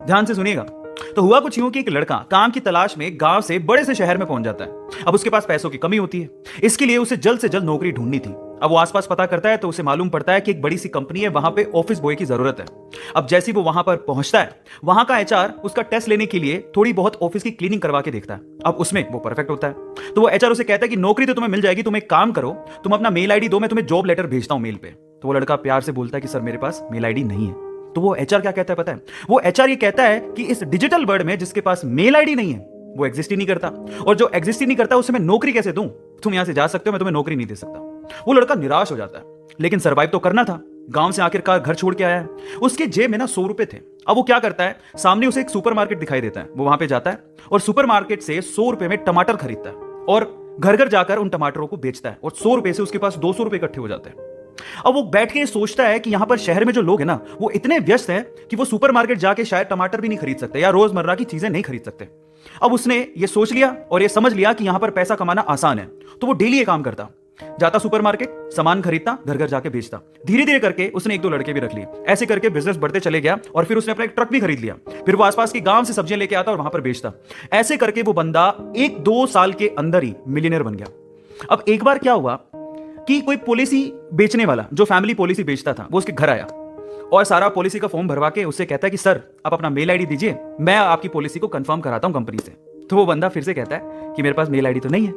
ध्यान से सुनिएगा। तो हुआ कुछ यूं कि एक लड़का काम की तलाश में गांव से बड़े से शहर में पहुंच जाता है। अब उसके पास पैसों की कमी होती है, इसके लिए उसे जल्द से जल्द नौकरी ढूंढनी थी। अब वो आसपास पता करता है तो उसे मालूम पड़ता है कि एक बड़ी सी कंपनी है, वहां पे ऑफिस बॉय की जरूरत है। अब जैसे ही वो वहां पर पहुंचता है, वहां का एचआर उसका टेस्ट लेने के लिए थोड़ी बहुत ऑफिस की क्लीनिंग करवा के देखता है। अब उसमें वो परफेक्ट होता है, तो वो एचआर उसे कहता है कि नौकरी तो तुम्हें मिल जाएगी, तुम एक काम करो, तुम अपना मेल आईडी दो, मैं तुम्हें जॉब लेटर भेजता हूं मेल पे। तो वो लड़का प्यार से बोलता है कि सर मेरे पास मेल आईडी नहीं है। तो वो एचआर क्या कहता है पता है? वो एचआर ये कहता है कि इस डिजिटल वर्ल्ड में जिसके पास मेल आईडी नहीं है वो एग्जिस्ट ही नहीं करता, और जो एग्जिस्ट ही नहीं करता उसे मैं नौकरी कैसे दूं? तुम यहां से जा सकते हो, मैं तुम्हें नौकरी नहीं दे सकता। वो लड़का निराश हो जाता है, लेकिन सर्वाइव तो करना था। गांव से आखिरकार घर छोड़ के आया है, उसके जेब में ना 100 रुपए थे। अब वो क्या करता है, सामने उसे एक सुपरमार्केट दिखाई देता है, वो वहां पे जाता है और सुपरमार्केट से 100 रुपए में टमाटर खरीदता है और घर घर जाकर उन टमाटरों को बेचता है, और 100 रुपए से उसके पास 200 रुपए इकट्ठे हो जाते हैं। अब वो बैठ के सोचता है कि यहां पर शहर में जो लोग हैं ना, वो इतने व्यस्त हैं कि वो सुपरमार्केट जाके शायद टमाटर भी नहीं खरीद सकते या रोजमर्रा की चीजें नहीं खरीद सकते। अब उसने ये सोच लिया और ये समझ लिया कि यहां पर पैसा कमाना आसान है, तो वो डेली ये काम करता, जाता सुपरमार्केट, सामान खरीदता, घर घर जाके बेचता। धीरे धीरे करके उसने 1-2 लड़के भी रख लिए, ऐसे करके बिजनेस बढ़ते चले गया और फिर उसने अपना एक ट्रक भी खरीद लिया। फिर वो आसपास के गांव से सब्जियां लेके आता और वहां पर बेचता। ऐसे करके वो बंदा 1-2 साल के अंदर ही मिलियनर बन गया। अब एक बार क्या हुआ कि कोई पॉलिसी बेचने वाला, जो फैमिली पॉलिसी बेचता था, वो उसके घर आया और सारा पॉलिसी का फॉर्म भरवा के उससे कहता है कि सर आप अपना मेल आईडी दीजिए, मैं आपकी पॉलिसी को कंफर्म कराता हूं कंपनी से। तो वो बंदा फिर से कहता है कि मेरे पास मेल आईडी तो नहीं है।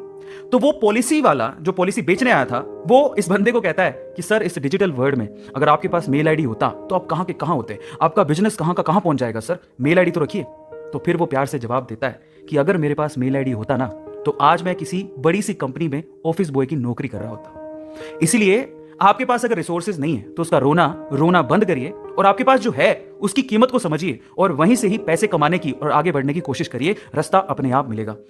तो वो पॉलिसी वाला जो पॉलिसी बेचने आया था, वो इस बंदे को कहता है कि सर इस डिजिटल वर्ल्ड में अगर आपके पास मेल आईडी होता तो आप कहां के कहां होते, आपका बिजनेस कहां का कहां पहुंच जाएगा, सर मेल आईडी तो रखिए। तो फिर वो प्यार से जवाब देता है कि अगर मेरे पास मेल आईडी होता ना, तो आज मैं किसी बड़ी सी कंपनी में ऑफिस बॉय की नौकरी कर रहा होता। इसलिए आपके पास अगर रिसोर्सेज नहीं है तो उसका रोना बंद करिए, और आपके पास जो है उसकी कीमत को समझिए और वहीं से ही पैसे कमाने की और आगे बढ़ने की कोशिश करिए। रास्ता अपने आप मिलेगा।